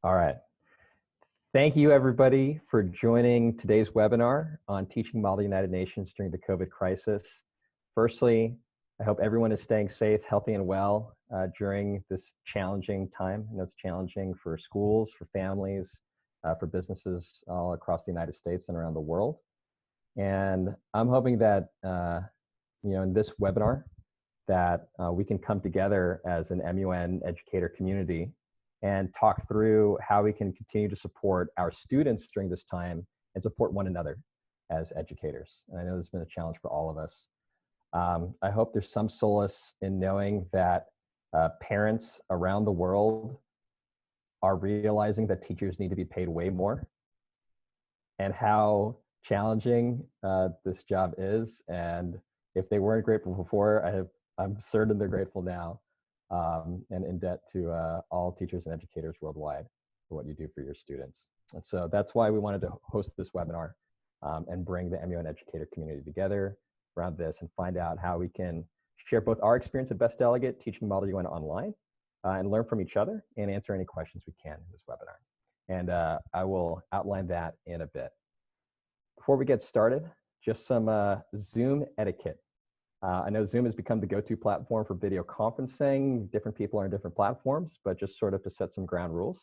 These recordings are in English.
All right. Thank you, everybody, for joining today's webinar on teaching Model United Nations during the COVID crisis. Firstly, I hope everyone is staying safe, healthy, and well during this challenging time. I know it's challenging for schools, for families, for businesses all across the United States and around the world. And I'm hoping that, in this webinar, that we can come together as an MUN educator community and talk through how we can continue to support our students during this time and support one another as educators. And I know this has been a challenge for all of us. I hope there's some solace in knowing that parents around the world are realizing that teachers need to be paid way more and how challenging this job is. And if they weren't grateful before, I'm certain they're grateful now. And in debt to all teachers and educators worldwide for what you do for your students. And so that's why we wanted to host this webinar and bring the MUN educator community together around this and find out how we can share both our experience at Best Delegate teaching Model UN online and learn from each other and answer any questions we can in this webinar. And I will outline that in a bit. Before we get started, just some Zoom etiquette. I know Zoom has become the go-to platform for video conferencing. Different people are on different platforms, but just sort of to set some ground rules.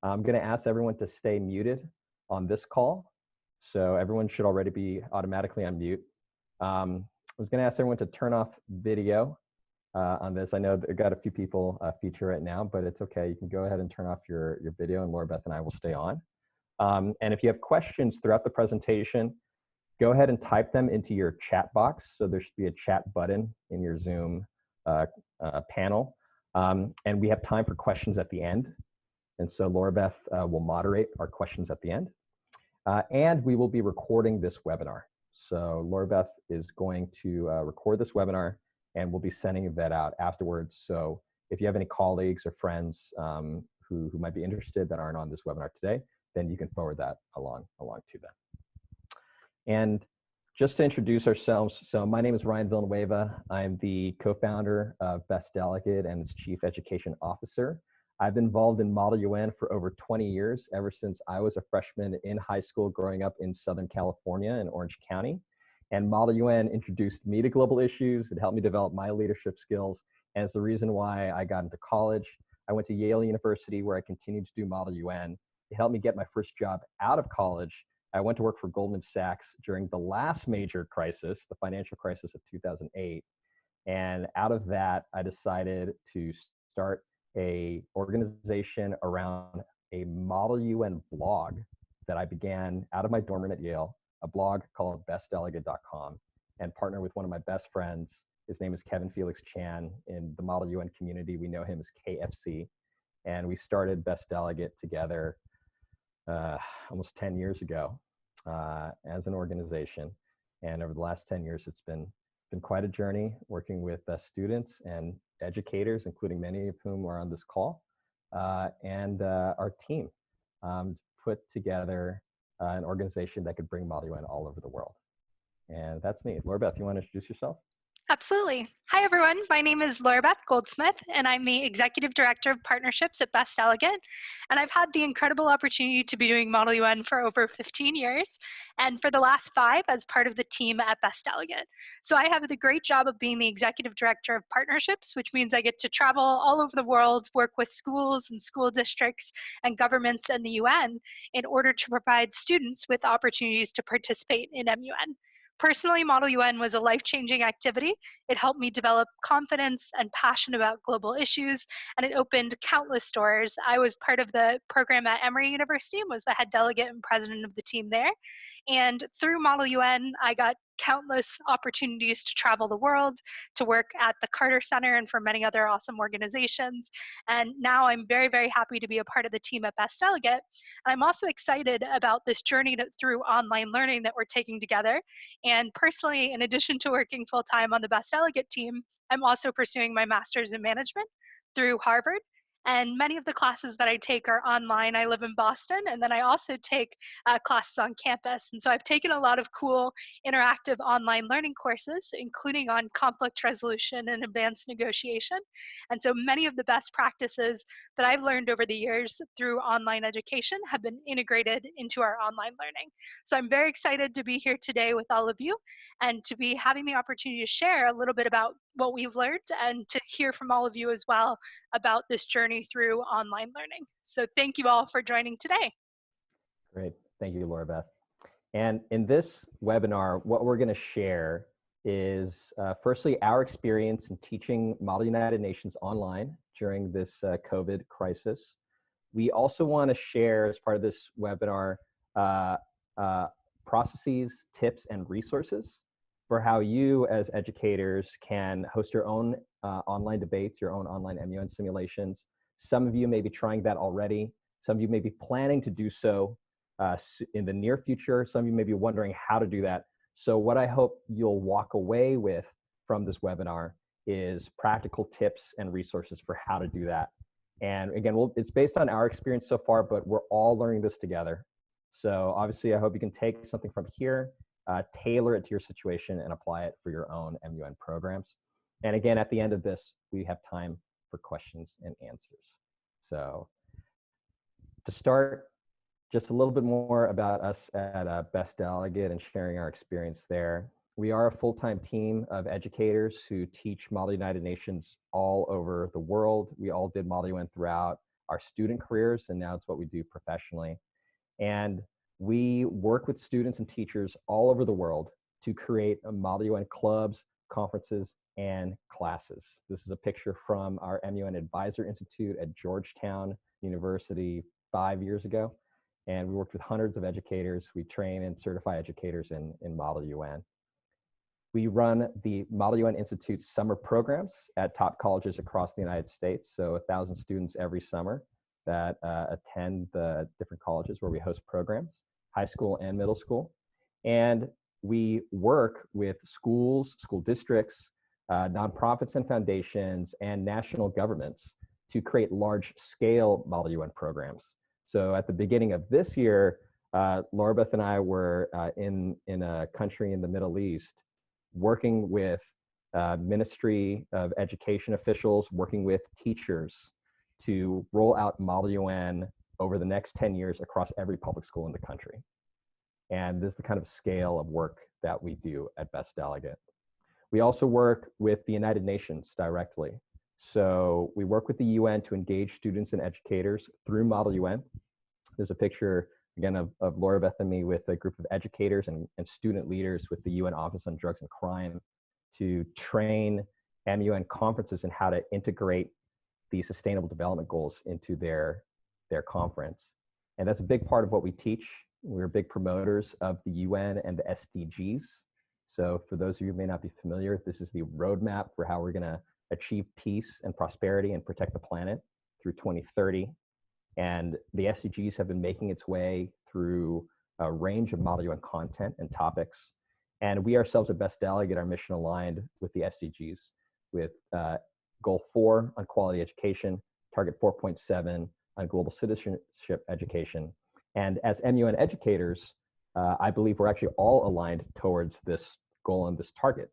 I'm going to ask everyone to stay muted on this call. So everyone should already be automatically on mute. I was going to ask everyone to turn off video on this. I know I've got a few people feature right now, but it's okay. You can go ahead and turn off your video, and Laurabeth and I will stay on. And if you have questions throughout the presentation, go ahead and type them into your chat box. So there should be a chat button in your Zoom panel. And we have time for questions at the end. And so Laurabeth will moderate our questions at the end. And we will be recording this webinar. So Laurabeth is going to record this webinar, and we'll be sending that out afterwards. So if you have any colleagues or friends who might be interested that aren't on this webinar today, then you can forward that along to them. And just to introduce ourselves, so my name is Ryan Villanueva. I'm the co-founder of Best Delegate and its Chief Education Officer. I've been involved in Model UN for over 20 years, ever since I was a freshman in high school growing up in Southern California in Orange County. And Model UN introduced me to global issues. It helped me develop my leadership skills, and it's the reason why I got into college. I went to Yale University, where I continued to do Model UN. It helped me get my first job out of college. I went to work for Goldman Sachs during the last major crisis, the financial crisis of 2008. And out of that, I decided to start an organization around a Model UN blog that I began out of my dorm room at Yale, a blog called bestdelegate.com, and partner with one of my best friends. His name is Kevin Felix Chan. In the Model UN community, we know him as KFC. And we started Best Delegate together almost 10 years ago as an organization. And over the last 10 years, it's been quite a journey working with students and educators, including many of whom are on this call, and our team put together an organization that could bring Model UN all over the world. And that's me. Laurabeth, you want to introduce yourself? Absolutely. Hi, everyone. My name is Laurabeth Goldsmith, and I'm the Executive Director of Partnerships at Best Delegate. And I've had the incredible opportunity to be doing Model UN for over 15 years, and for the last 5 as part of the team at Best Delegate. So I have the great job of being the Executive Director of Partnerships, which means I get to travel all over the world, work with schools and school districts and governments and the UN in order to provide students with opportunities to participate in MUN. Personally, Model UN was a life-changing activity. It helped me develop confidence and passion about global issues, and it opened countless doors. I was part of the program at Emory University and was the head delegate and president of the team there. And through Model UN, I got countless opportunities to travel the world, to work at the Carter Center and for many other awesome organizations. And now I'm very, very happy to be a part of the team at Best Delegate. And I'm also excited about this journey through online learning that we're taking together. And personally, in addition to working full-time on the Best Delegate team, I'm also pursuing my master's in management through Harvard. And many of the classes that I take are online. I live in Boston, and then I also take classes on campus. And so I've taken a lot of cool interactive online learning courses, including on conflict resolution and advanced negotiation. And so many of the best practices that I've learned over the years through online education have been integrated into our online learning. So I'm very excited to be here today with all of you and to be having the opportunity to share a little bit about what we've learned and to hear from all of you as well about this journey through online learning. So thank you all for joining today. Great. Thank you, Laurabeth. And in this webinar, what we're going to share is firstly, our experience in teaching Model United Nations online during this COVID crisis. We also want to share, as part of this webinar, processes, tips, and resources for how you as educators can host your own online debates, your own online MUN simulations. Some of you may be trying that already. Some of you may be planning to do so in the near future. Some of you may be wondering how to do that. So what I hope you'll walk away with from this webinar is practical tips and resources for how to do that. And again, it's based on our experience so far, but we're all learning this together. So obviously, I hope you can take something from here, tailor it to your situation, and apply it for your own MUN programs. And again, at the end of this, we have time for questions and answers. So to start, just a little bit more about us at Best Delegate and sharing our experience there. We are a full-time team of educators who teach Model United Nations all over the world. We all did Model UN throughout our student careers, and now it's what we do professionally. And we work with students and teachers all over the world to create Model UN clubs, conferences, and classes. This is a picture from our MUN Advisor Institute at Georgetown University 5 years ago. And we worked with hundreds of educators. We train and certify educators in Model UN. We run the Model UN Institute summer programs at top colleges across the United States. So 1,000 students every summer that attend the different colleges where we host programs, high school and middle school. And we work with schools, school districts, nonprofits and foundations, and national governments to create large-scale Model UN programs. So at the beginning of this year, Laurabeth and I were in a country in the Middle East working with Ministry of Education officials, working with teachers to roll out Model UN over the next 10 years across every public school in the country. And this is the kind of scale of work that we do at Best Delegate. We also work with the United Nations directly. So we work with the UN to engage students and educators through Model UN. There's a picture, again, of Laurabeth and me with a group of educators and student leaders with the UN Office on Drugs and Crime to train MUN conferences in how to integrate the Sustainable Development Goals into their conference. And that's a big part of what we teach. We're big promoters of the UN and the SDGs. So for those of you who may not be familiar, this is the roadmap for how we're gonna achieve peace and prosperity and protect the planet through 2030. And the SDGs have been making its way through a range of Model UN content and topics. And we ourselves at Best Delegate are mission aligned with the SDGs with Goal 4 on quality education, Target 4.7 on global citizenship education. And as MUN educators, I believe we're actually all aligned towards this goal and this target,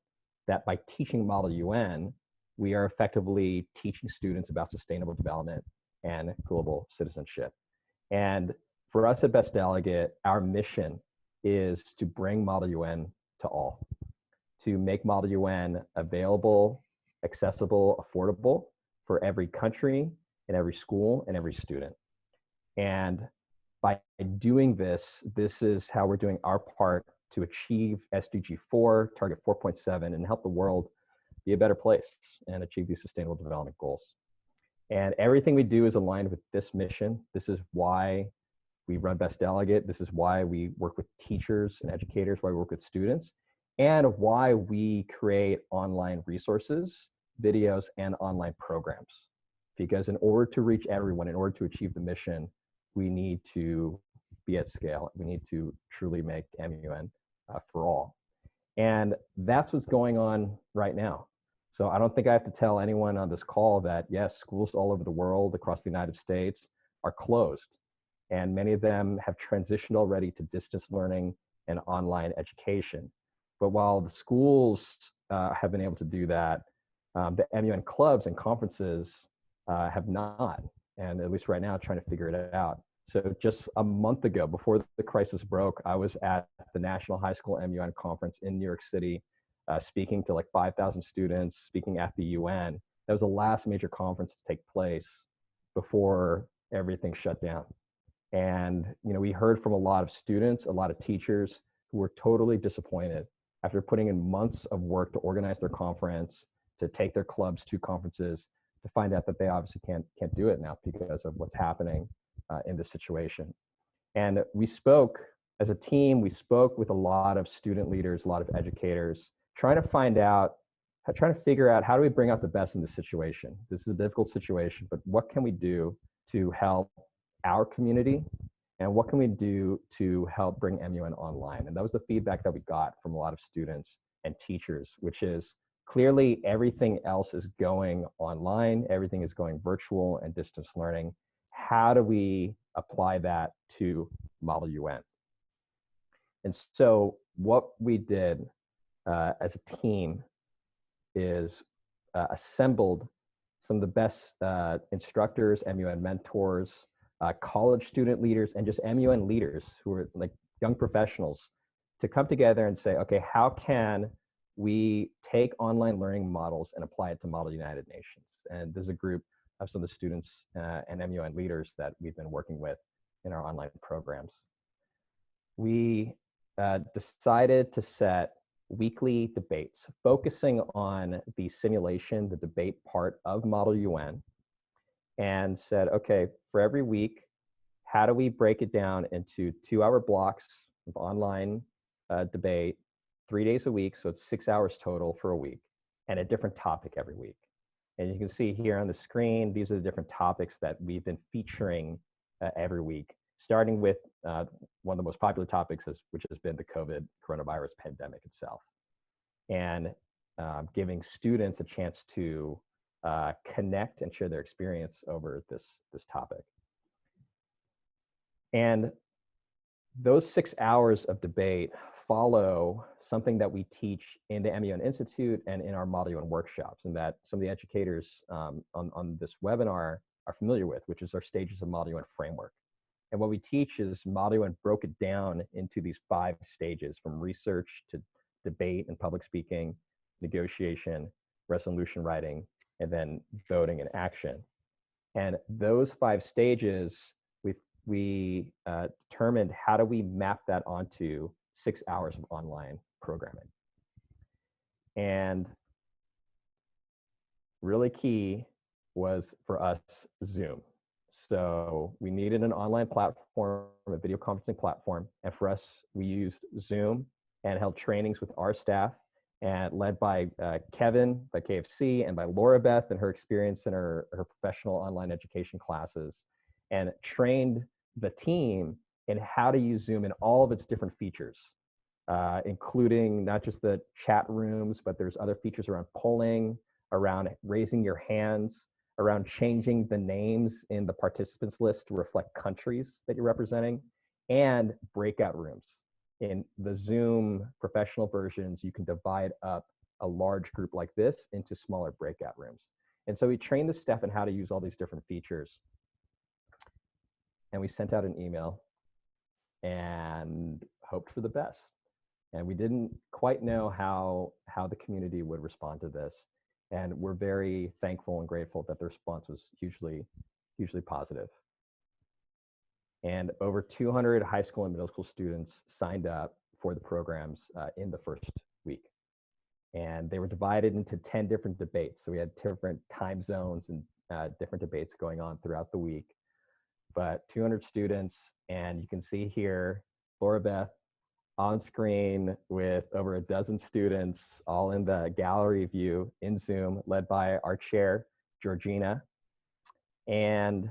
that by teaching Model UN, we are effectively teaching students about sustainable development and global citizenship. And for us at Best Delegate, our mission is to bring Model UN to all, to make Model UN available, accessible, affordable for every country and every school and every student. And by doing this, this is how we're doing our part to achieve SDG 4, Target 4.7, and help the world be a better place and achieve these sustainable development goals. And everything we do is aligned with this mission. This is why we run Best Delegate. This is why we work with teachers and educators, why we work with students, and why we create online resources, videos, and online programs. Because in order to reach everyone, in order to achieve the mission, we need to be at scale. We need to truly make MUN for all. And that's what's going on right now. So I don't think I have to tell anyone on this call that, yes, schools all over the world, across the United States, are closed. And many of them have transitioned already to distance learning and online education. But while the schools have been able to do that, the MUN clubs and conferences have not, and at least right now, trying to figure it out. So just a month ago, before the crisis broke, I was at the National High School MUN Conference in New York City, speaking to like 5,000 students, speaking at the UN. That was the last major conference to take place before everything shut down. And we heard from a lot of students, a lot of teachers who were totally disappointed after putting in months of work to organize their conference, to take their clubs to conferences, to find out that they obviously can't do it now because of what's happening in this situation. And we spoke as a team, we spoke with a lot of student leaders, a lot of educators, trying to figure out how do we bring out the best in this situation. This is a difficult situation, but what can we do to help our community, and what can we do to help bring MUN online? And that was the feedback that we got from a lot of students and teachers, which is clearly everything else is going online, everything is going virtual and distance learning. How do we apply that to Model UN? And so what we did as a team is assembled some of the best instructors, MUN mentors, college student leaders, and just MUN leaders who are like young professionals to come together and say, okay, how can we take online learning models and apply it to Model United Nations? And there's a group of some of the students and MUN leaders that we've been working with in our online programs. We decided to set weekly debates focusing on the simulation, the debate part of Model UN, and said, okay, for every week, how do we break it down into 2-hour blocks of online debate, 3 days a week, so it's 6 hours total for a week, and a different topic every week. And you can see here on the screen, these are the different topics that we've been featuring every week, starting with one of the most popular topics, which has been the coronavirus pandemic itself, and giving students a chance to connect and share their experience over this topic. And those 6 hours of debate follow something that we teach in the MUN Institute and in our Model UN workshops, and that some of the educators on this webinar are familiar with, which is our stages of Model UN framework. And what we teach is Model UN broke it down into these 5 stages, from research to debate and public speaking, negotiation, resolution writing, and then voting and action. And those 5 stages, we determined how do we map that onto 6 hours of online programming. And really key was for us Zoom. So we needed an online platform, a video conferencing platform. And for us, we used Zoom and held trainings with our staff, and led by Kevin by KFC, and by Laurabeth and her experience in her professional online education classes, and trained the team in how to use Zoom in all of its different features, including not just the chat rooms, but there's other features around polling, around raising your hands, around changing the names in the participants list to reflect countries that you're representing, and breakout rooms. In the Zoom professional versions, you can divide up a large group like this into smaller breakout rooms. And so we trained the staff on how to use all these different features. And we sent out an email and hoped for the best. And we didn't quite know how the community would respond to this. And we're very thankful and grateful that the response was hugely positive. And over 200 high school and middle school students signed up for the programs in the first week. And they were divided into 10 different debates. So we had different time zones and different debates going on throughout the week. But 200 students, and you can see here, Laurabeth on screen with over a dozen students, all in the gallery view in Zoom, led by our chair, Georgina. And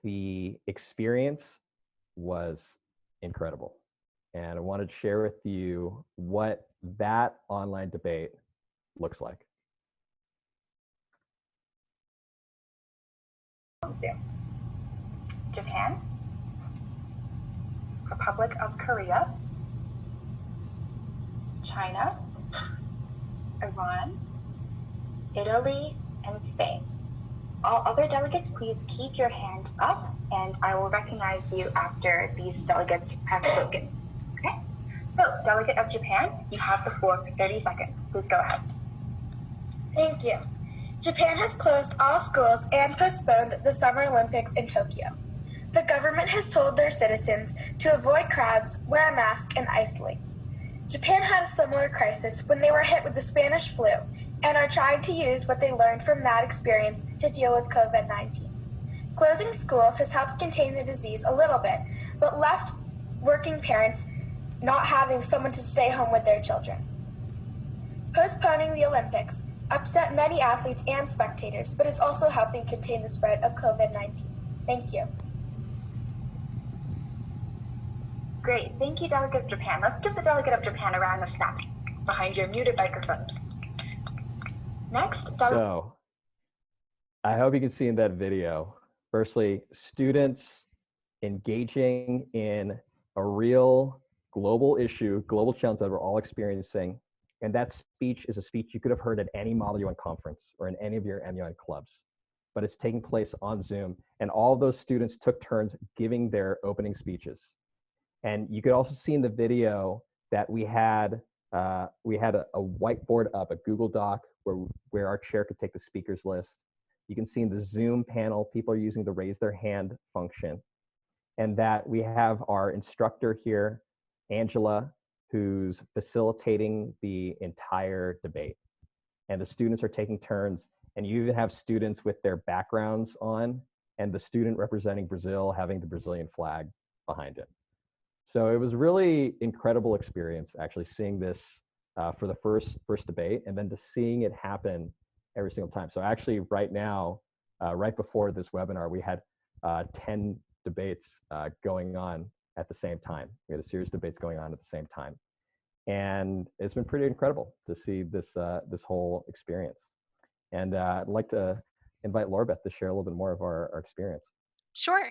the experience was incredible. And I wanted to share with you what that online debate looks like. Japan, Republic of Korea, China, Iran, Italy, and Spain. All other delegates, please keep your hand up, and I will recognize you after these delegates have spoken. Okay? So, Delegate of Japan, you have the floor for 30 seconds. Please go ahead. Thank you. Japan has closed all schools and postponed the Summer Olympics in Tokyo. The government has told their citizens to avoid crowds, wear a mask, and isolate. Japan had a similar crisis when they were hit with the Spanish flu and are trying to use what they learned from that experience to deal with COVID-19. Closing schools has helped contain the disease a little bit, but left working parents not having someone to stay home with their children. Postponing the Olympics upset many athletes and spectators, but is also helping contain the spread of COVID-19. Thank you. Great, thank you, Delegate of Japan. Let's give the Delegate of Japan a round of snaps behind your muted microphone. Next, So, I hope you can see in that video, firstly, students engaging in a real global issue, global challenge that we're all experiencing. And that speech is a speech you could have heard at any Model UN conference or in any of your MUN clubs, but it's taking place on Zoom. And all of those students took turns giving their opening speeches. And you could also see in the video that we had a whiteboard up, a Google Doc, where our chair could take the speakers list. You can see in the Zoom panel, people are using the raise their hand function. And that we have our instructor here, Angela, who's facilitating the entire debate. And the students are taking turns, and you even have students with their backgrounds on, and the student representing Brazil having the Brazilian flag behind it. So it was a really incredible experience actually seeing this for the first debate, and then to seeing it happen every single time. So actually right now, right before this webinar, we had 10 debates going on at the same time. We had a series of debates going on at the same time. And it's been pretty incredible to see this, this whole experience. And I'd like to invite Laurabeth to share a little bit more of our experience. Sure.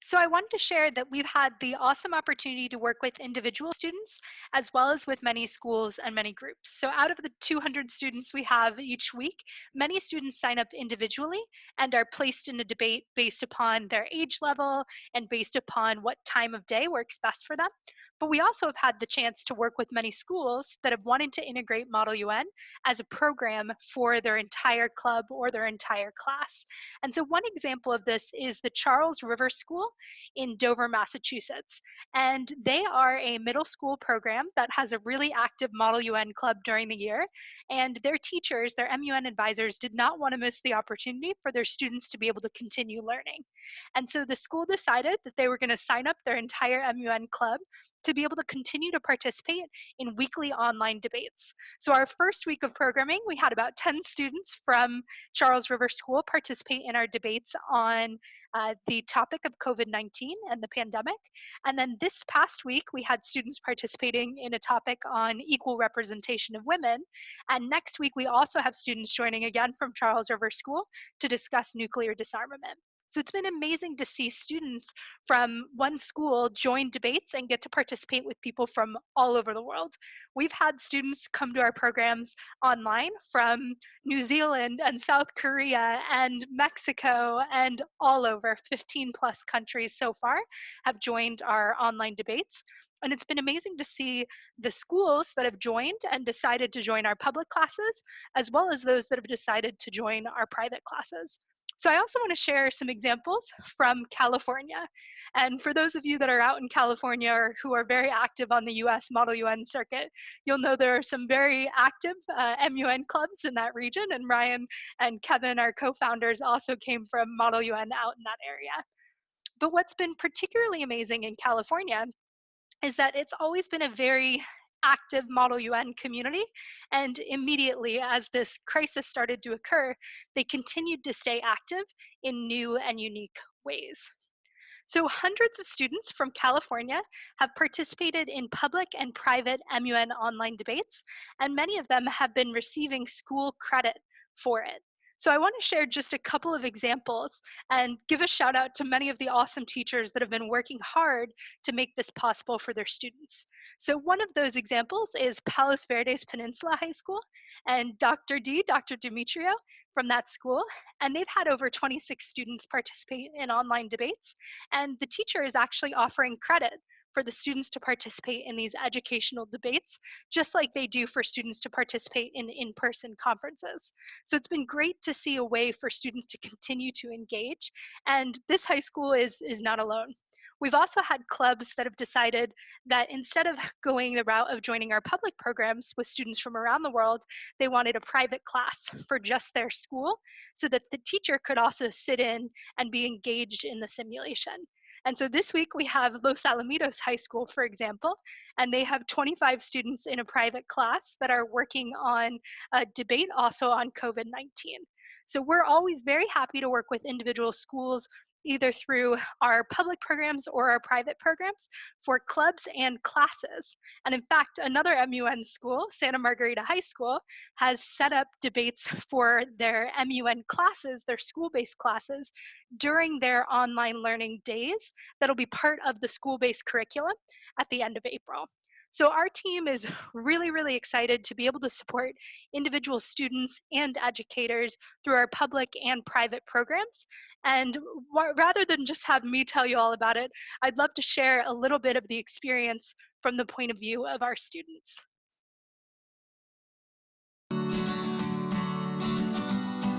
So I wanted to share that we've had the awesome opportunity to work with individual students as well as with many schools and many groups. So out of the 200 students we have each week, many students sign up individually and are placed in a debate based upon their age level and based upon what time of day works best for them. But we also have had the chance to work with many schools that have wanted to integrate Model UN as a program for their entire club or their entire class. And so one example of this is the Charles River School in Dover, Massachusetts. And they are a middle school program that has a really active Model UN club during the year. And their teachers, their MUN advisors, did not want to miss the opportunity for their students to be able to continue learning. And so the school decided that they were going to sign up their entire MUN club to be able to continue to participate in weekly online debates. So our first week of programming, we had about 10 students from Charles River School participate in our debates on the topic of COVID-19 and the pandemic. And then this past week, we had students participating in a topic on equal representation of women. And next week, we also have students joining again from Charles River School to discuss nuclear disarmament. So it's been amazing to see students from one school join debates and get to participate with people from all over the world. We've had students come to our programs online from New Zealand and South Korea and Mexico and all over 15 plus countries so far have joined our online debates. And it's been amazing to see the schools that have joined and decided to join our public classes, as well as those that have decided to join our private classes. So I also want to share some examples from California. And for those of you that are out in California or who are very active on the US Model UN circuit, you'll know there are some very active MUN clubs in that region. And Ryan and Kevin, our co-founders, also came from Model UN out in that area. But what's been particularly amazing in California is that it's always been a very active Model UN community. And immediately as this crisis started to occur, they continued to stay active in new and unique ways. So hundreds of students from California have participated in public and private MUN online debates, and many of them have been receiving school credit for it. So I want to share just a couple of examples and give a shout out to many of the awesome teachers that have been working hard to make this possible for their students. So one of those examples is Palos Verdes Peninsula High School, and Dr. Demetrio from that school, and they've had over 26 students participate in online debates, and the teacher is actually offering credit for the students to participate in these educational debates, just like they do for students to participate in in-person conferences. So it's been great to see a way for students to continue to engage, and this high school is not alone. We've also had clubs that have decided that instead of going the route of joining our public programs with students from around the world, they wanted a private class for just their school so that the teacher could also sit in and be engaged in the simulation. And so this week we have Los Alamitos High School, for example, and they have 25 students in a private class that are working on a debate also on COVID-19. So we're always very happy to work with individual schools, either through our public programs or our private programs, for clubs and classes. And in fact, another MUN school, Santa Margarita High School, has set up debates for their MUN classes, their school-based classes, during their online learning days that'll be part of the school-based curriculum at the end of April. So our team is really, really excited to be able to support individual students and educators through our public and private programs. And rather than just have me tell you all about it, I'd love to share a little bit of the experience from the point of view of our students.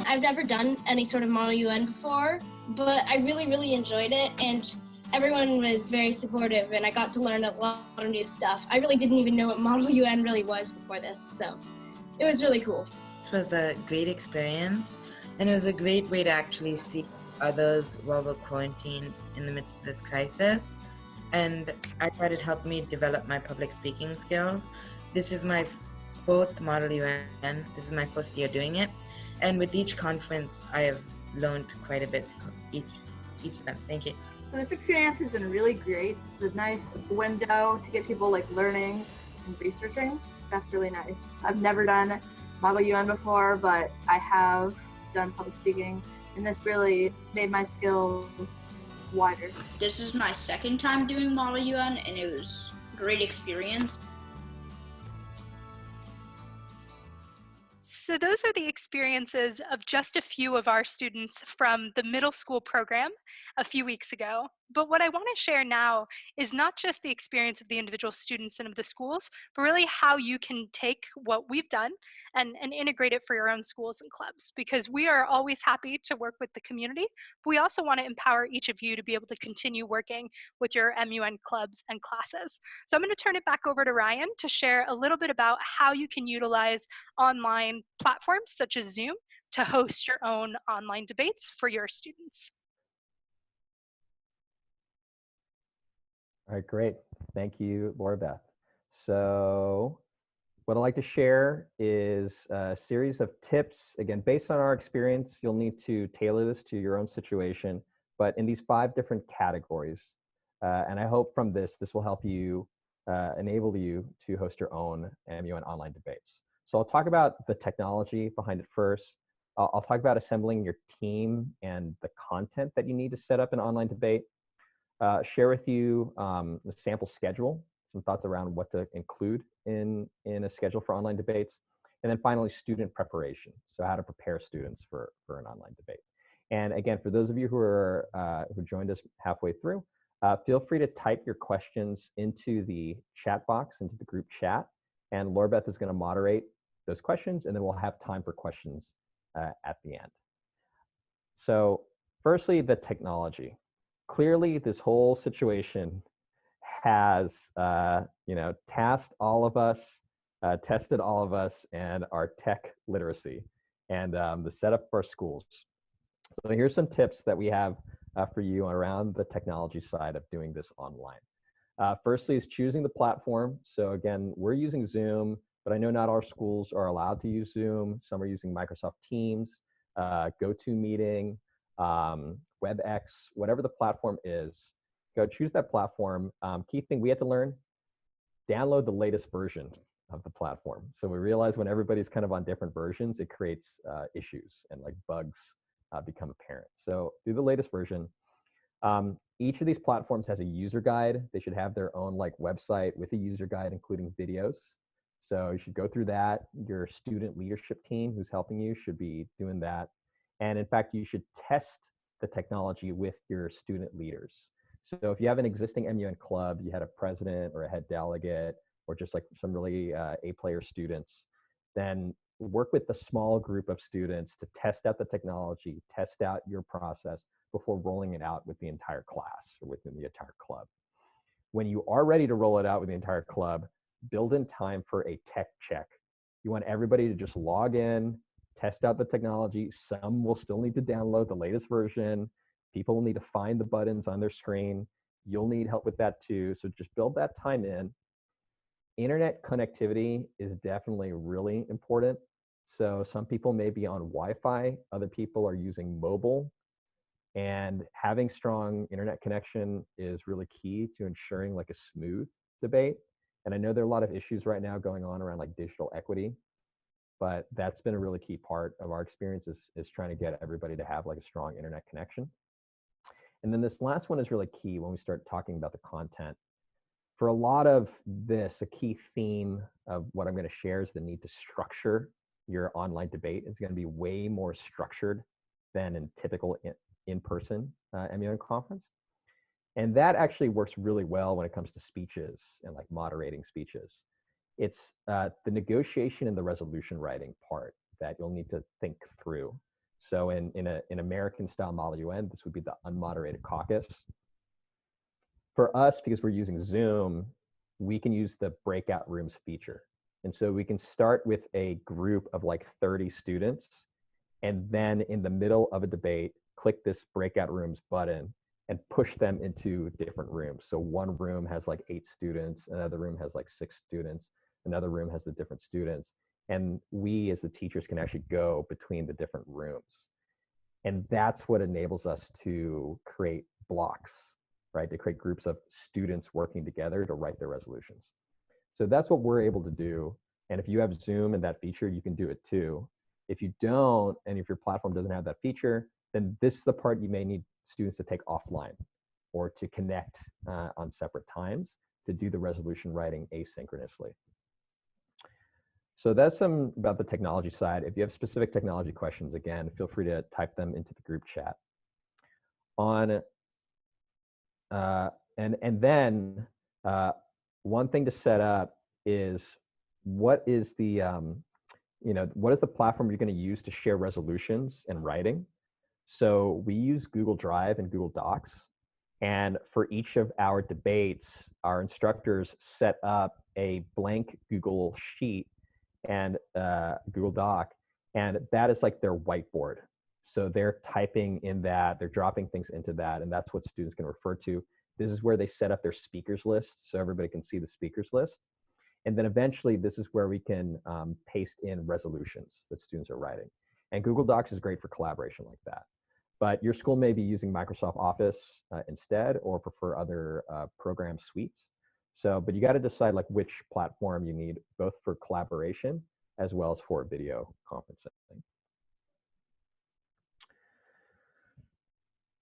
I've never done any sort of Model UN before, but I really enjoyed it, and everyone was very supportive, and I got to learn a lot of new stuff. I really didn't even know what Model UN really was before this, so it was really cool. This was a great experience, and it was a great way to actually see others while we're quarantined in the midst of this crisis. And I thought it helped me develop my public speaking skills. This is my fourth Model UN. This is my first year doing it. And with each conference, I have learned quite a bit from each of them. Thank you. So this experience has been really great. It's a nice window to get people like learning and researching. That's really nice. I've never done Model UN before, but I have done public speaking, and this really made my skills wider. This is my second time doing Model UN, and it was a great experience. So those are the experiences of just a few of our students from the middle school program a few weeks ago. But what I want to share now is not just the experience of the individual students and of the schools, but really how you can take what we've done and integrate it for your own schools and clubs. Because we are always happy to work with the community, but we also want to empower each of you to be able to continue working with your MUN clubs and classes. So I'm going to turn it back over to Ryan to share a little bit about how you can utilize online platforms such as Zoom to host your own online debates for your students. All right, great. Thank you, Laurabeth. So what I'd like to share is a series of tips. Again, based on our experience, you'll need to tailor this to your own situation, but in these 5 different categories. And I hope from this will help you, enable you to host your own MUN online debates. So I'll talk about the technology behind it first. I'll talk about assembling your team and the content that you need to set up an online debate. Share with you the sample schedule, some thoughts around what to include in a schedule for online debates. And then finally, student preparation. So how to prepare students for an online debate. And again, for those of you who joined us halfway through, feel free to type your questions into the chat box, into the group chat. And Laurabeth is going to moderate those questions, and then we'll have time for questions at the end. So firstly, the technology. Clearly, this whole situation has, tasked all of us, tested all of us, and our tech literacy and the setup of our schools. So here's some tips that we have for you around the technology side of doing this online. Firstly is choosing the platform. So again, we're using Zoom, but I know not all schools are allowed to use Zoom. Some are using Microsoft Teams, GoToMeeting, WebEx, whatever the platform is. go choose that platform. Key thing we had to learn, download the latest version of the platform. So we realized when everybody's kind of on different versions, it creates issues and like bugs become apparent. So do the latest version. Each of these platforms has a user guide. They should have their own like website with a user guide, including videos. So you should go through that. Your student leadership team who's helping you should be doing that. And in fact, you should test the technology with your student leaders. So if you have an existing MUN club, you had a president or a head delegate, or just like some really A-player students, then work with the small group of students to test out the technology, test out your process before rolling it out with the entire class or within the entire club. When you are ready to roll it out with the entire club, build in time for a tech check. You want everybody to just log in, test out the technology. Some will still need to download the latest version. People will need to find the buttons on their screen. You'll need help with that too. So just build that time in. Internet connectivity is definitely really important. So some people may be on Wi-Fi, other people are using mobile. And having strong internet connection is really key to ensuring like a smooth debate. And I know there are a lot of issues right now going on around like digital equity, but that's been a really key part of our experience is trying to get everybody to have like a strong internet connection. And then this last one is really key when we start talking about the content. For a lot of this, a key theme of what I'm going to share is the need to structure your online debate. It's going to be way more structured than in typical in-person MUN conference. And that actually works really well when it comes to speeches and like moderating speeches. It's the negotiation and the resolution writing part that you'll need to think through. So in American style Model UN, this would be the unmoderated caucus. For us, because we're using Zoom, we can use the breakout rooms feature. And so we can start with a group of like 30 students, and then in the middle of a debate, click this breakout rooms button and push them into different rooms. So one room has like 8 students, another room has like 6 students, another room has the different students. And we as the teachers can actually go between the different rooms. And that's what enables us to create blocks, right? To create groups of students working together to write their resolutions. So that's what we're able to do. And if you have Zoom and that feature, you can do it too. If you don't, and if your platform doesn't have that feature, then this is the part you may need students to take offline or to connect on separate times to do the resolution writing asynchronously. So that's some about the technology side. If you have specific technology questions, again, feel free to type them into the group chat. On and then one thing to set up is what is the what is the platform you're going to use to share resolutions and writing. So we use Google Drive and Google Docs, and for each of our debates, our instructors set up a blank Google sheet and Google Doc, and that is like their whiteboard. So they're typing in that, they're dropping things into that, and that's what students can refer to. This is where they set up their speakers list, so everybody can see the speakers list. And then eventually, this is where we can paste in resolutions that students are writing. And Google Docs is great for collaboration like that. But your school may be using Microsoft Office instead, or prefer other program suites. So, but you got to decide like which platform you need, both for collaboration as well as for video conferencing.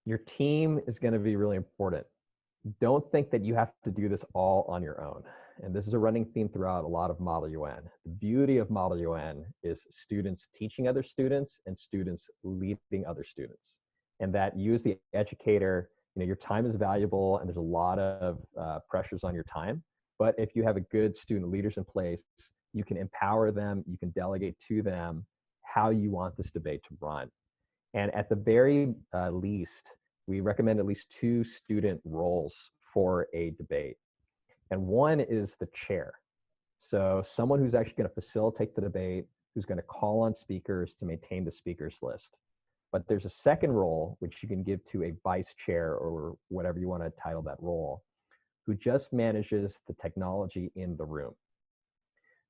Your team is going to be really important. Don't think that you have to do this all on your own. And this is a running theme throughout a lot of Model UN. The beauty of Model UN is students teaching other students and students leading other students. And that you as the educator, your time is valuable and there's a lot of pressures on your time. But if you have a good student leaders in place, you can empower them, you can delegate to them how you want this debate to run. And at the very least, we recommend at least 2 student roles for a debate. And one is the chair. So someone who's actually going to facilitate the debate, who's going to call on speakers to maintain the speakers list. But there's a second role, which you can give to a vice chair or whatever you want to title that role, who just manages the technology in the room.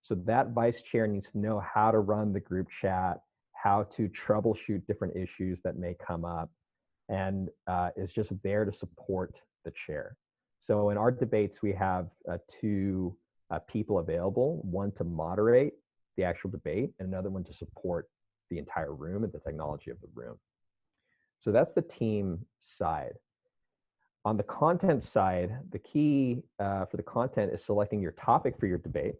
So that vice chair needs to know how to run the group chat, how to troubleshoot different issues that may come up. and is just there to support the chair. So in our debates, we have two people available, one to moderate the actual debate and another one to support the entire room and the technology of the room. So that's the team side. On the content side, the key for the content is selecting your topic for your debate.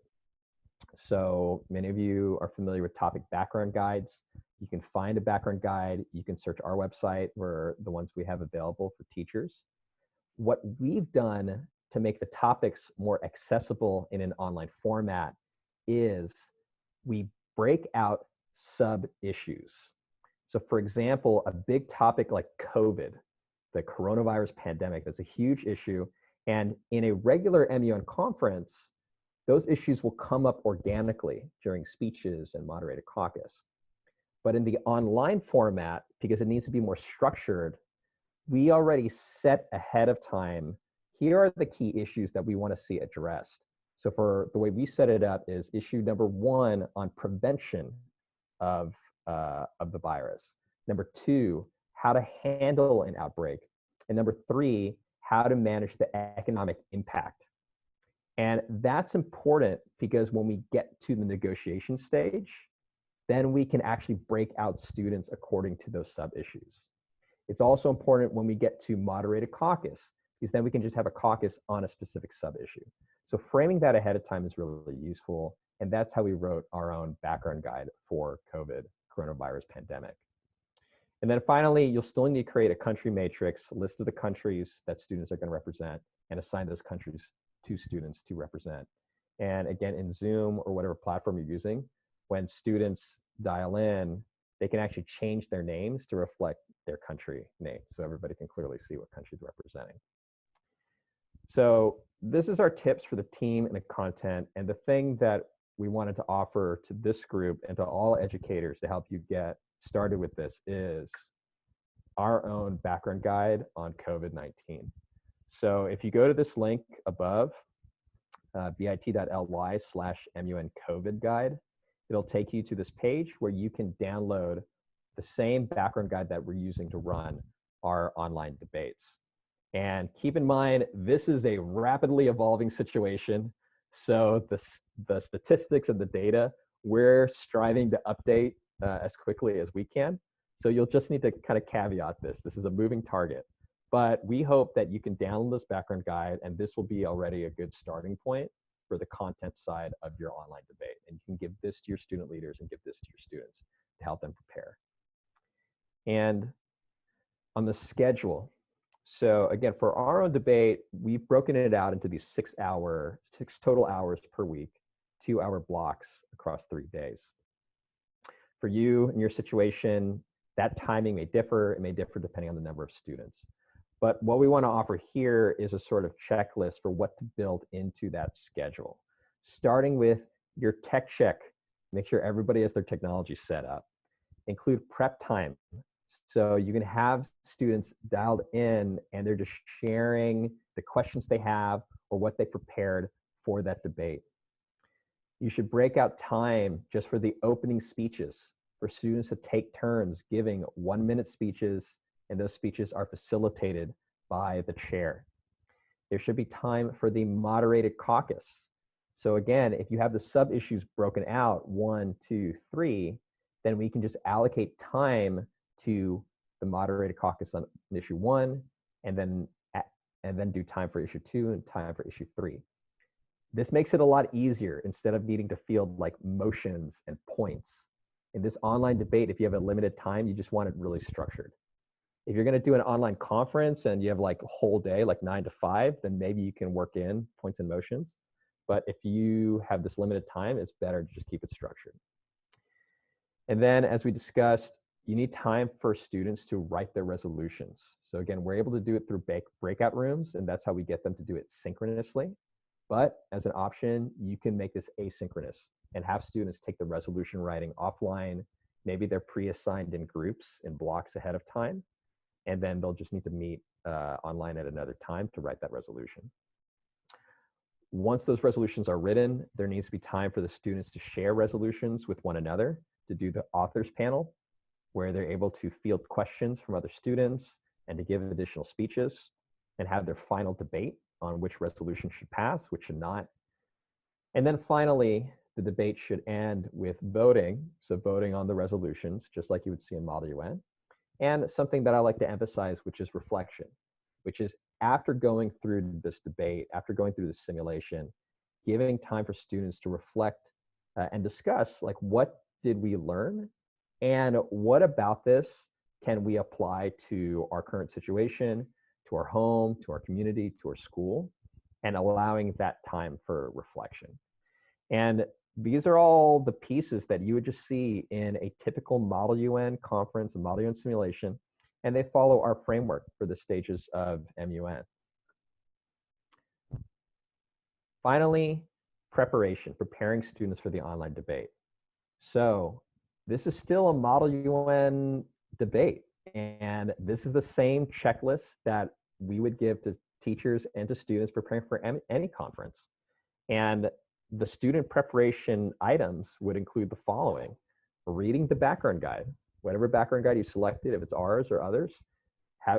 So many of you are familiar with topic background guides. You can find a background guide. You can search our website for the ones we have available for teachers. What we've done to make the topics more accessible in an online format is we break out sub-issues. So for example, a big topic like COVID, the coronavirus pandemic, that's a huge issue. And in a regular MUN conference, those issues will come up organically during speeches and moderated caucus. But in the online format, because it needs to be more structured, we already set ahead of time, here are the key issues that we want to see addressed. So for the way we set it up is issue number 1 on prevention of the virus. Number 2, how to handle an outbreak. And number 3, how to manage the economic impact. And that's important because when we get to the negotiation stage, then we can actually break out students according to those sub-issues. It's also important when we get to moderated caucus, because then we can just have a caucus on a specific sub-issue. So framing that ahead of time is really useful. And that's how we wrote our own background guide for COVID, coronavirus pandemic. And then finally, you'll still need to create a country matrix, a list of the countries that students are going to represent, and assign those countries to students to represent. And again, in Zoom or whatever platform you're using, when students dial in, they can actually change their names to reflect their country name, so everybody can clearly see what country they're representing. So this is our tips for the team and the content. And the thing that we wanted to offer to this group and to all educators to help you get started with this is our own background guide on COVID-19. So if you go to this link above, bit.ly/MUN COVID guide, it'll take you to this page where you can download the same background guide that we're using to run our online debates. And keep in mind, this is a rapidly evolving situation. So the statistics and the data, we're striving to update as quickly as we can. So you'll just need to kind of caveat this. This is a moving target. But we hope that you can download this background guide, and this will be already a good starting point for the content side of your online debate. And you can give this to your student leaders and give this to your students to help them prepare. And on the schedule, so again, for our own debate, we've broken it out into these 6 total hours per week, 2-hour blocks across 3 days. For you and your situation, that timing may differ. It may differ depending on the number of students. But what we want to offer here is a sort of checklist for what to build into that schedule. Starting with your tech check, make sure everybody has their technology set up. Include prep time. So you can have students dialed in and they're just sharing the questions they have or what they prepared for that debate. You should break out time just for the opening speeches for students to take turns giving 1-minute speeches, and those speeches are facilitated by the chair. There should be time for the moderated caucus. So again, if you have the sub-issues broken out, 1, 2, 3, then we can just allocate time to the moderated caucus on issue 1, and then do time for issue 2 and time for issue 3. This makes it a lot easier instead of needing to field like motions and points. In this online debate, if you have a limited time, you just want it really structured. If you're going to do an online conference and you have like a whole day, like 9 to 5, then maybe you can work in points and motions. But if you have this limited time, it's better to just keep it structured. And then, as we discussed, you need time for students to write their resolutions. So again, we're able to do it through breakout rooms, and that's how we get them to do it synchronously. But as an option, you can make this asynchronous and have students take the resolution writing offline. Maybe they're pre-assigned in groups, in blocks ahead of time, and then they'll just need to meet online at another time to write that resolution. Once those resolutions are written, there needs to be time for the students to share resolutions with one another, to do the authors panel, where they're able to field questions from other students, and to give additional speeches and have their final debate on which resolution should pass, which should not. And then finally, the debate should end with voting. So voting on the resolutions, just like you would see in Model UN. And something that I like to emphasize, which is reflection, which is after going through this debate, after going through this simulation, giving time for students to reflect and discuss, like, what did we learn? And what about this can we apply to our current situation, to our home, to our community, to our school, and allowing that time for reflection. And these are all the pieces that you would just see in a typical Model UN conference, a Model UN simulation, and they follow our framework for the stages of MUN. Finally, preparation, preparing students for the online debate. So this is still a Model UN debate, and this is the same checklist that we would give to teachers and to students preparing for any conference. And the student preparation items would include the following: reading the background guide, whatever background guide you selected, if it's ours or others,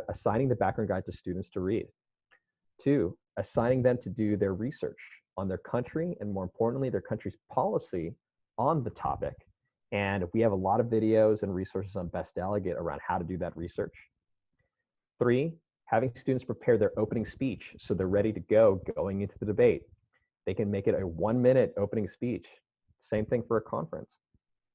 assigning the background guide to students to read. 2, assigning them to do their research on their country, and more importantly, their country's policy on the topic. And we have a lot of videos and resources on Best Delegate around how to do that research. 3, having students prepare their opening speech so they're ready to go going into the debate. They can make it a 1-minute opening speech. Same thing for a conference.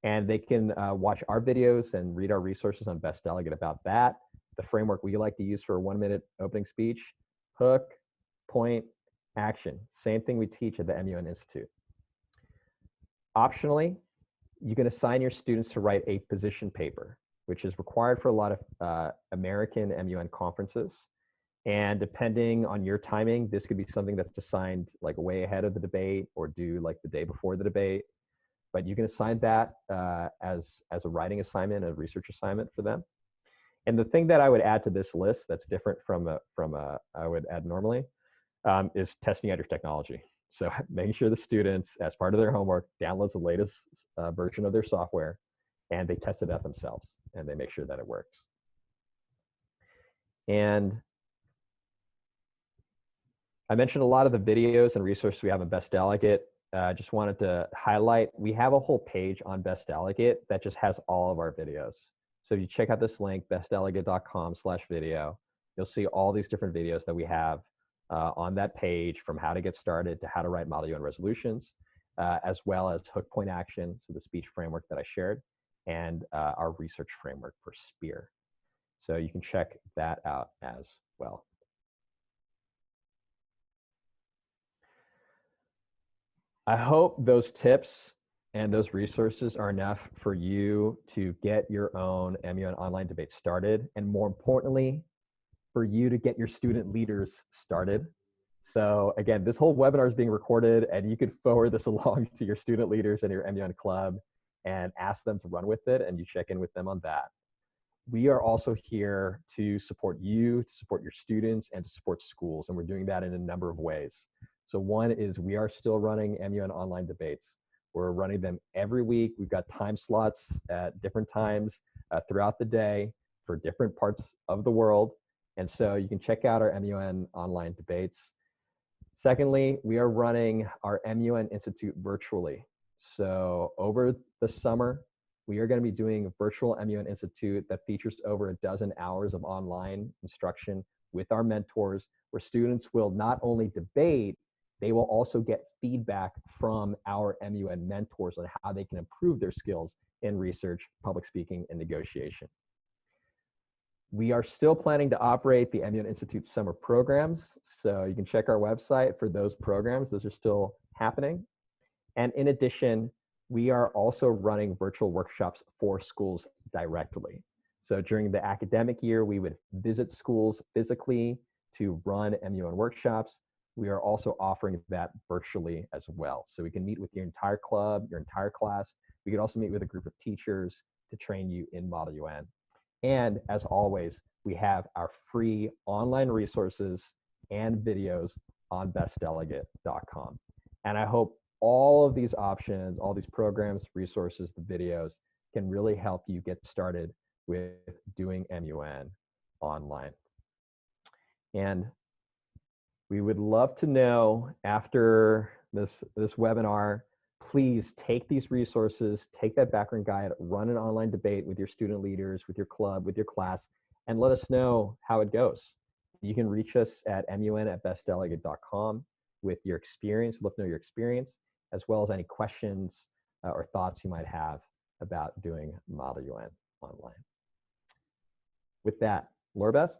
And they can watch our videos and read our resources on Best Delegate about that. The framework we like to use for a 1-minute opening speech: hook, point, action. Same thing we teach at the MUN Institute. Optionally, you can assign your students to write a position paper, which is required for a lot of American MUN conferences. And depending on your timing, this could be something that's assigned like way ahead of the debate or due like the day before the debate. But you can assign that as a writing assignment, a research assignment for them. And the thing that I would add to this list that's different from I would add normally is testing out your technology. So making sure the students, as part of their homework, downloads the latest version of their software, and they test it out themselves, and they make sure that it works. And I mentioned a lot of the videos and resources we have on Best Delegate. Just wanted to highlight, we have a whole page on Best Delegate that just has all of our videos. So if you check out this link, bestdelegate.com/video, you'll see all these different videos that we have on that page, from how to get started to how to write Model UN resolutions, as well as hook, point, action, so the speech framework that I shared, and our research framework for SPEAR. So you can check that out as well. I hope those tips and those resources are enough for you to get your own MUN online debate started, and more importantly, for you to get your student leaders started. So again, this whole webinar is being recorded, and you could forward this along to your student leaders and your MUN club and ask them to run with it, and you check in with them on that. We are also here to support you, to support your students, and to support schools, and we're doing that in a number of ways. So one is we are still running MUN online debates. We're running them every week. We've got time slots at different times throughout the day for different parts of the world. And so you can check out our MUN online debates. Secondly, we are running our MUN Institute virtually. So over the summer, we are going to be doing a virtual MUN Institute that features over a dozen hours of online instruction with our mentors, where students will not only debate, they will also get feedback from our MUN mentors on how they can improve their skills in research, public speaking, and negotiation. We are still planning to operate the MUN Institute summer programs, so you can check our website for those programs. Those are still happening. And in addition, we are also running virtual workshops for schools directly. So during the academic year, we would visit schools physically to run MUN workshops. We are also offering that virtually as well. So we can meet with your entire club, your entire class. We can also meet with a group of teachers to train you in Model UN. And as always, we have our free online resources and videos on bestdelegate.com. And I hope all of these options, all these programs, resources, the videos can really help you get started with doing MUN online. And we would love to know after this webinar, please take these resources, take that background guide, run an online debate with your student leaders, with your club, with your class, and let us know how it goes. You can reach us at mun@bestdelegate.com with your experience. We'd love to know your experience, as well as any questions or thoughts you might have about doing Model UN online. With that, Laurabeth?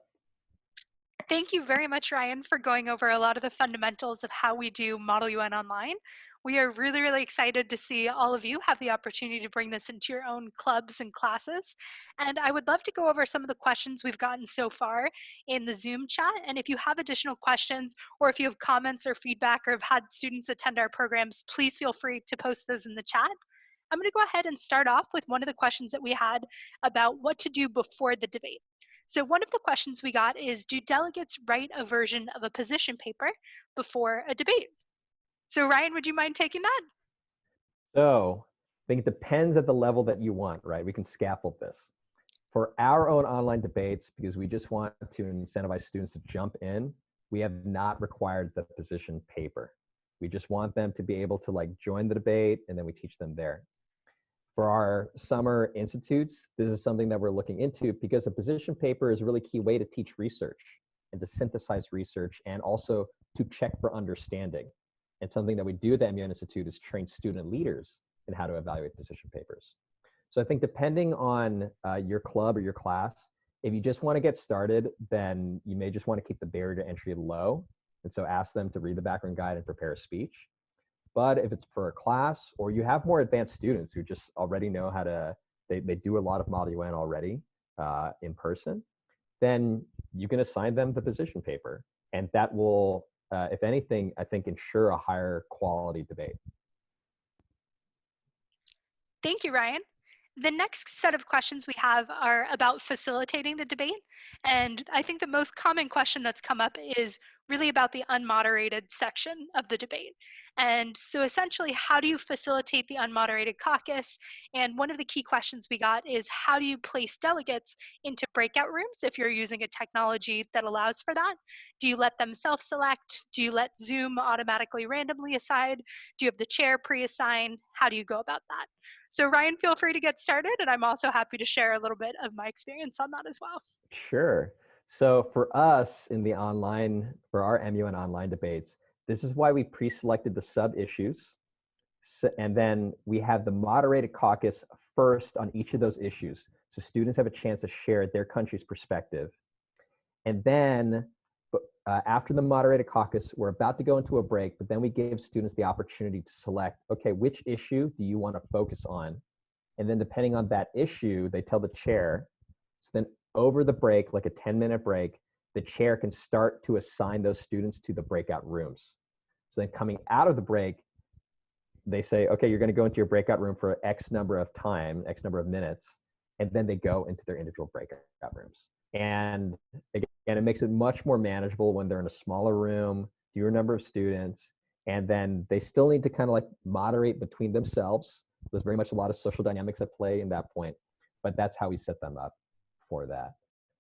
Thank you very much, Ryan, for going over a lot of the fundamentals of how we do Model UN online. We are really, really excited to see all of you have the opportunity to bring this into your own clubs and classes. And I would love to go over some of the questions we've gotten so far in the Zoom chat. And if you have additional questions, or if you have comments or feedback, or have had students attend our programs, please feel free to post those in the chat. I'm going to go ahead and start off with one of the questions that we had about what to do before the debate. So one of the questions we got is, do delegates write a version of a position paper before a debate? So Ryan, would you mind taking that? So I think it depends at the level that you want, right? We can scaffold this. For our own online debates, because we just want to incentivize students to jump in, we have not required the position paper. We just want them to be able to like join the debate, and then we teach them there. For our summer institutes, this is something that we're looking into, because a position paper is a really key way to teach research and to synthesize research, and also to check for understanding. And something that we do at the MUN Institute is train student leaders in how to evaluate position papers. So I think depending on your club or your class, if you just want to get started, then you may just want to keep the barrier to entry low. And so ask them to read the background guide and prepare a speech. But if it's for a class, or you have more advanced students who just already know how to, they do a lot of Model UN already in person, then you can assign them the position paper. And that will, if anything, I think ensure a higher quality debate. Thank you, Ryan. The next set of questions we have are about facilitating the debate. And I think the most common question that's come up is really about the unmoderated section of the debate. And so essentially, how do you facilitate the unmoderated caucus? And one of the key questions we got is, how do you place delegates into breakout rooms if you're using a technology that allows for that? Do you let them self-select? Do you let Zoom automatically randomly assign? Do you have the chair pre-assigned? How do you go about that? So Ryan, feel free to get started, and I'm also happy to share a little bit of my experience on that as well. Sure. So for us in the online, for our MUN online debates, this is why we pre-selected the sub-issues. So, and then we have the moderated caucus first on each of those issues. So students have a chance to share their country's perspective. And then after the moderated caucus, we're about to go into a break, but then we give students the opportunity to select, okay, which issue do you want to focus on? And then depending on that issue, they tell the chair. So then over the break, like a 10-minute break, the chair can start to assign those students to the breakout rooms. So then coming out of the break, they say, okay, you're going to go into your breakout room for X number of time, X number of minutes, and then they go into their individual breakout rooms. And again, it makes it much more manageable when they're in a smaller room, fewer number of students, and then they still need to kind of like moderate between themselves. There's very much a lot of social dynamics at play in that point, but that's how we set them up for that.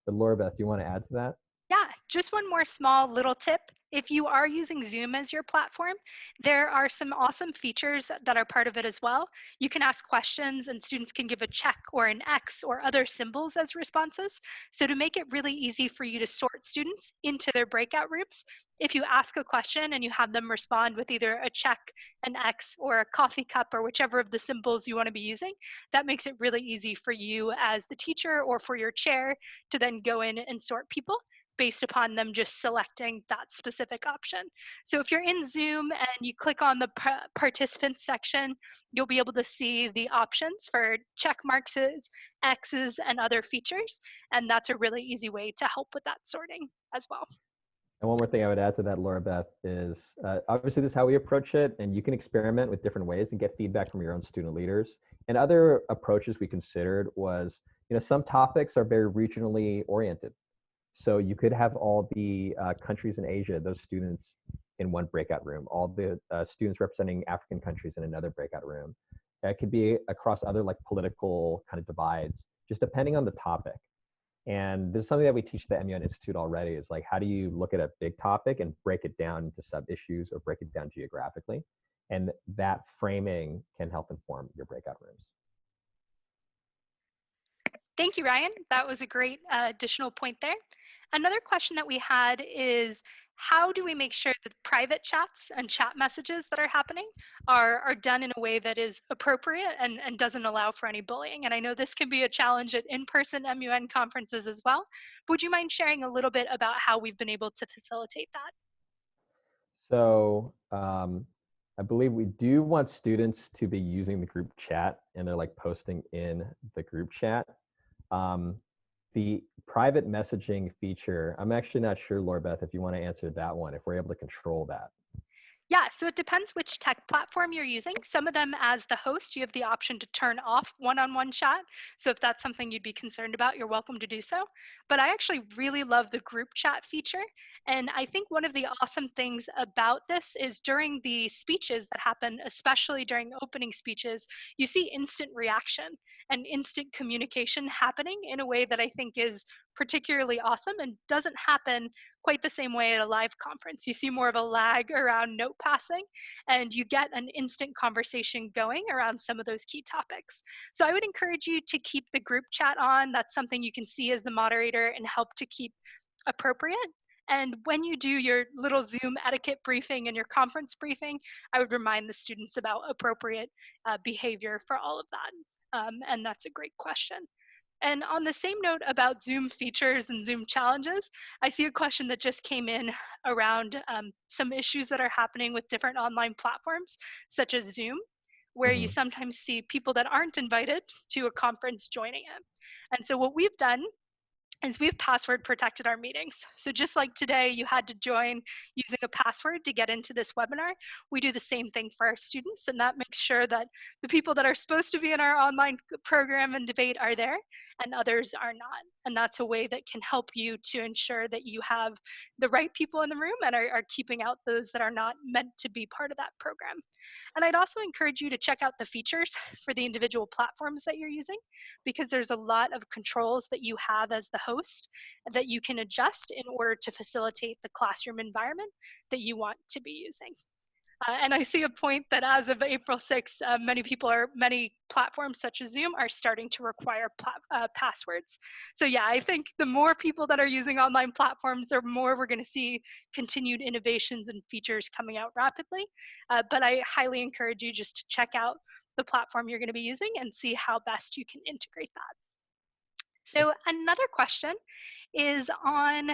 But Laurabeth, do you want to add to that? Yeah, just one more small little tip. If you are using Zoom as your platform, there are some awesome features that are part of it as well. You can ask questions and students can give a check or an X or other symbols as responses. So to make it really easy for you to sort students into their breakout rooms, if you ask a question and you have them respond with either a check, an X, or a coffee cup, or whichever of the symbols you want to be using, that makes it really easy for you as the teacher or for your chair to then go in and sort people based upon them just selecting that specific option. So if you're in Zoom and you click on the participants section, you'll be able to see the options for check marks, X's, and other features. And that's a really easy way to help with that sorting as well. And one more thing I would add to that, Laurabeth, is obviously this is how we approach it, and you can experiment with different ways and get feedback from your own student leaders. And other approaches we considered was, some topics are very regionally oriented. So you could have all the countries in Asia, those students in one breakout room, all the students representing African countries in another breakout room. It could be across other like political kind of divides, just depending on the topic. And this is something that we teach at the MUN Institute already, is like, how do you look at a big topic and break it down into sub-issues or break it down geographically? And that framing can help inform your breakout rooms. Thank you, Ryan. That was a great additional point there. Another question that we had is, how do we make sure that private chats and chat messages that are happening are done in a way that is appropriate and doesn't allow for any bullying? And I know this can be a challenge at in-person MUN conferences as well. But would you mind sharing a little bit about how we've been able to facilitate that? So I believe we do want students to be using the group chat, and they're like posting in the group chat. The private messaging feature, I'm actually not sure, Laurabeth, if you want to answer that one, if we're able to control that. Yeah, so it depends which tech platform you're using. Some of them, as the host, you have the option to turn off one-on-one chat. So if that's something you'd be concerned about, you're welcome to do so. But I actually really love the group chat feature. And I think one of the awesome things about this is during the speeches that happen, especially during opening speeches, you see instant reaction and instant communication happening in a way that I think is particularly awesome and doesn't happen quite the same way at a live conference. You see more of a lag around note passing, and you get an instant conversation going around some of those key topics. So I would encourage you to keep the group chat on. That's something you can see as the moderator and help to keep appropriate. And when you do your little Zoom etiquette briefing and your conference briefing, I would remind the students about appropriate behavior for all of that. And that's a great question. And on the same note about Zoom features and Zoom challenges, I see a question that just came in around some issues that are happening with different online platforms, such as Zoom, where you sometimes see people that aren't invited to a conference joining it. And so what we've done is we've password protected our meetings. So just like today, you had to join using a password to get into this webinar, we do the same thing for our students, and that makes sure that the people that are supposed to be in our online program and debate are there, and others are not. And that's a way that can help you to ensure that you have the right people in the room and are keeping out those that are not meant to be part of that program. And I'd also encourage you to check out the features for the individual platforms that you're using, because there's a lot of controls that you have as the host that you can adjust in order to facilitate the classroom environment that you want to be using. And I see a point that as of April 6th, many platforms such as Zoom are starting to require passwords. So yeah, I think the more people that are using online platforms, the more we're going to see continued innovations and features coming out rapidly. But I highly encourage you just to check out the platform you're going to be using and see how best you can integrate that. So another question is on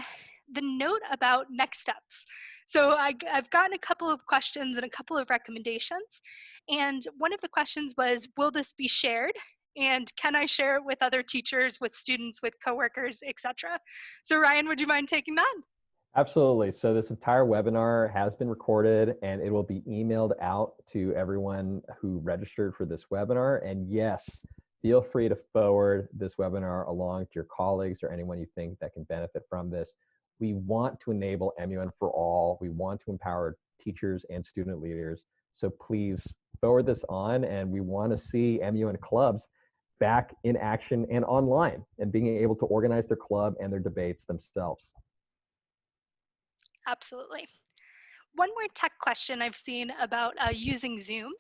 the note about next steps. So I've gotten a couple of questions and a couple of recommendations. And one of the questions was, will this be shared? And can I share it with other teachers, with students, with coworkers, etc.? So Ryan, would you mind taking that? Absolutely. So this entire webinar has been recorded, and it will be emailed out to everyone who registered for this webinar. And yes, feel free to forward this webinar along to your colleagues or anyone you think that can benefit from this. We want to enable MUN for all. We want to empower teachers and student leaders. So please forward this on, and we want to see MUN clubs back in action and online and being able to organize their club and their debates themselves. Absolutely. One more tech question I've seen about using Zoom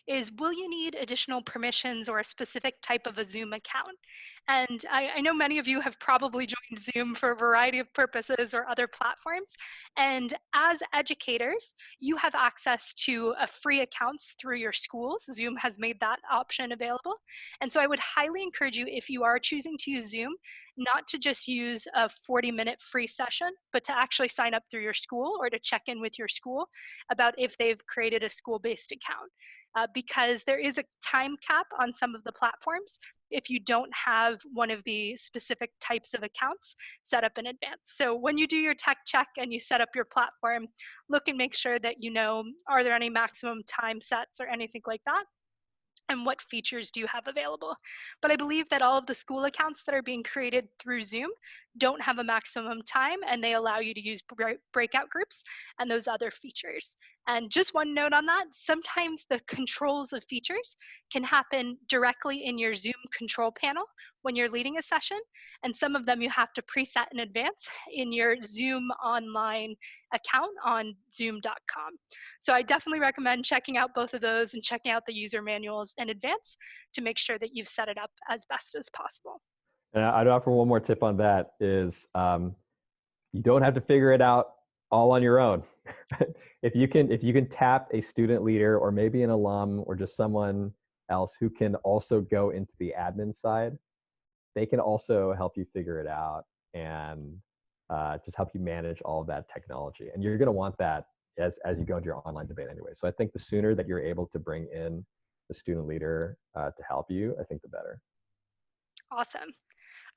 is, will you need additional permissions or a specific type of a Zoom account? And I know many of you have probably joined Zoom for a variety of purposes or other platforms. And as educators, you have access to free accounts through your schools. Zoom has made that option available. And so I would highly encourage you, if you are choosing to use Zoom, not to just use a 40-minute free session, but to actually sign up through your school or to check in with your school about if they've created a school-based account. Because there is a time cap on some of the platforms if you don't have one of the specific types of accounts set up in advance. So when you do your tech check and you set up your platform, look and make sure that you know, are there any maximum time sets or anything like that? And what features do you have available? But I believe that all of the school accounts that are being created through Zoom don't have a maximum time, and they allow you to use breakout groups and those other features. And just one note on that, sometimes the controls of features can happen directly in your Zoom control panel when you're leading a session, and some of them you have to preset in advance in your Zoom online account on zoom.com. So I definitely recommend checking out both of those and checking out the user manuals in advance to make sure that you've set it up as best as possible. And I'd offer one more tip on that is you don't have to figure it out all on your own. If you can tap a student leader or maybe an alum or just someone else who can also go into the admin side, they can also help you figure it out and just help you manage all of that technology. And you're going to want that as you go into your online debate anyway. So I think the sooner that you're able to bring in the student leader to help you, I think the better. Awesome.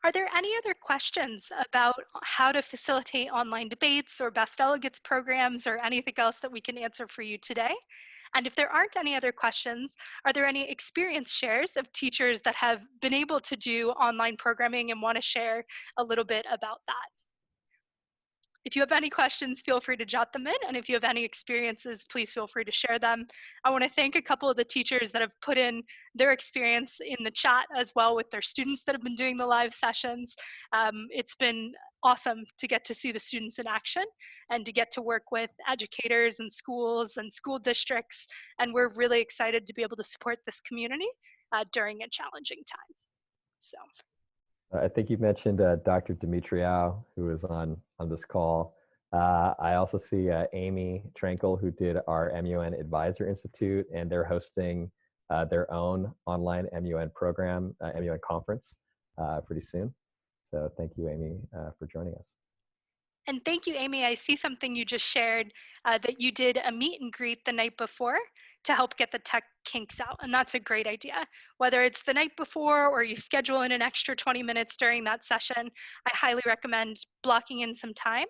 Are there any other questions about how to facilitate online debates or Best Delegates programs or anything else that we can answer for you today? And if there aren't any other questions, are there any experience shares of teachers that have been able to do online programming and want to share a little bit about that? If you have any questions, feel free to jot them in. And if you have any experiences, please feel free to share them. I want to thank a couple of the teachers that have put in their experience in the chat as well with their students that have been doing the live sessions. It's been awesome to get to see the students in action and to get to work with educators and schools and school districts. And we're really excited to be able to support this community during a challenging time. So. I think you mentioned Dr. Dimitriou, who is on this call. I also see Amy Trankel, who did our MUN Advisor Institute, and they're hosting their own online MUN program, MUN conference pretty soon. So thank you, Amy, for joining us. And thank you, Amy. I see something you just shared that you did a meet and greet the night before to help get the tech kinks out. And that's a great idea. Whether it's the night before or you schedule in an extra 20 minutes during that session, I highly recommend blocking in some time.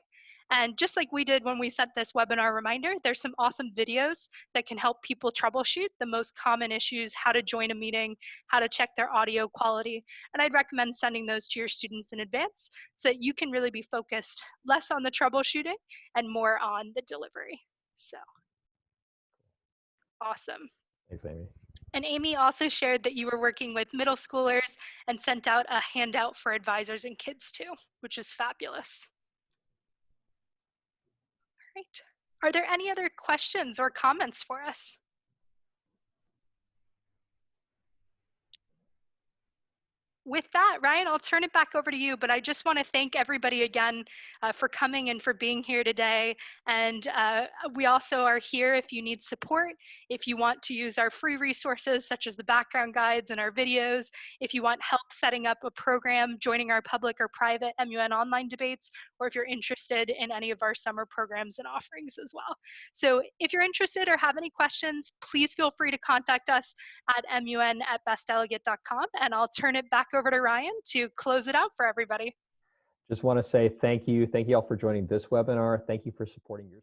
And just like we did when we set this webinar reminder, there's some awesome videos that can help people troubleshoot the most common issues, how to join a meeting, how to check their audio quality. And I'd recommend sending those to your students in advance so that you can really be focused less on the troubleshooting and more on the delivery. So awesome. Thanks, Amy. And Amy also shared that you were working with middle schoolers and sent out a handout for advisors and kids too, which is fabulous. Great. Are there any other questions or comments for us? With that, Ryan, I'll turn it back over to you, but I just want to thank everybody again for coming and for being here today. And we also are here if you need support, if you want to use our free resources, such as the background guides and our videos, if you want help setting up a program, joining our public or private MUN online debates, or if you're interested in any of our summer programs and offerings as well. So if you're interested or have any questions, please feel free to contact us at mun@bestdelegate.com, and I'll turn it back over to Ryan to close it out for everybody. Just want to say thank you. Thank you all for joining this webinar. Thank you for supporting your